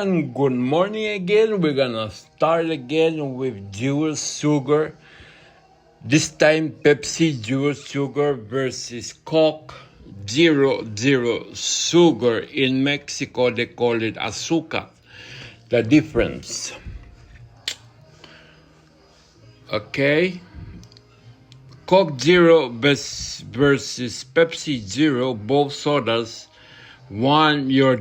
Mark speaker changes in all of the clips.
Speaker 1: everyone, good morning again. We're gonna start again with Zero Sugar. This time Pepsi Zero Sugar versus Coke Zero Sugar. In Mexico they call it azúcar. The difference. Okay. Coke Zero versus Pepsi Zero, both sodas want your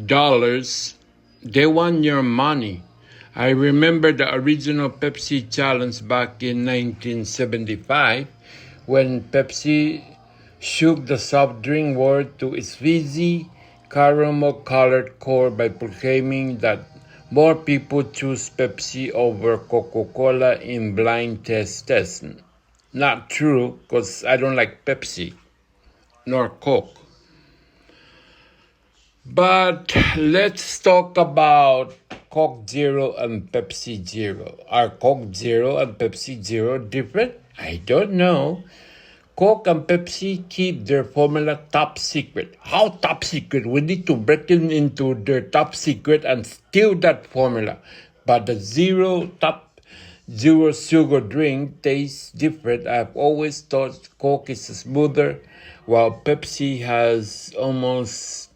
Speaker 1: dollars, they want your money. I remember the original Pepsi challenge back in 1975 when Pepsi shook the soft drink world to its fizzy, caramel-colored core by proclaiming that more people choose Pepsi over Coca-Cola in blind test. Not true, because I don't like Pepsi nor Coke. But let's talk about Coke Zero and Pepsi Zero. Are Coke Zero and Pepsi Zero different? I don't know. Coke and Pepsi keep their formula top secret. How top secret? We need to break into their top secret and steal that formula. But the Zero sugar drink tastes different. I've always thought Coke is smoother, while Pepsi has almost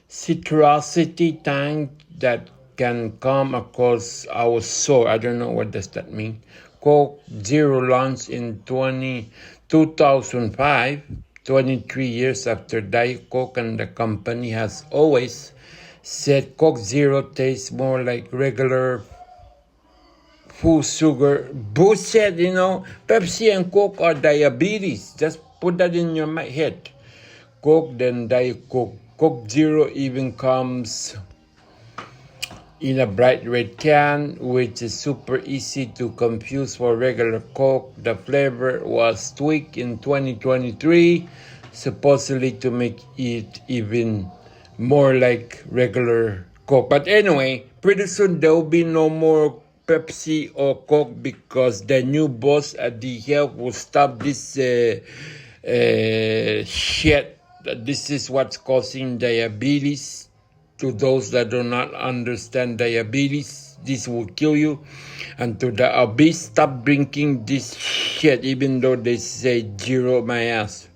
Speaker 1: citrusity tang that can come across our soul. I don't know what does that mean. Coke Zero launched in 2005, 23 years after Diet Coke, and the company has always said Coke Zero tastes more like regular full sugar. Bullshit, Pepsi and Coke are diabetes. Just put that in your head. Coke, then Diet Coke. Coke Zero even comes in a bright red can, which is super easy to confuse for regular Coke. The flavor was tweaked in 2023, supposedly to make it even more like regular Coke. But anyway, pretty soon there will be no more Pepsi or Coke because the new boss at the health will stop this shit. This is what's causing diabetes. To those that do not understand diabetes, this will kill you. And to the obese, stop drinking this shit, even though they say zero my ass.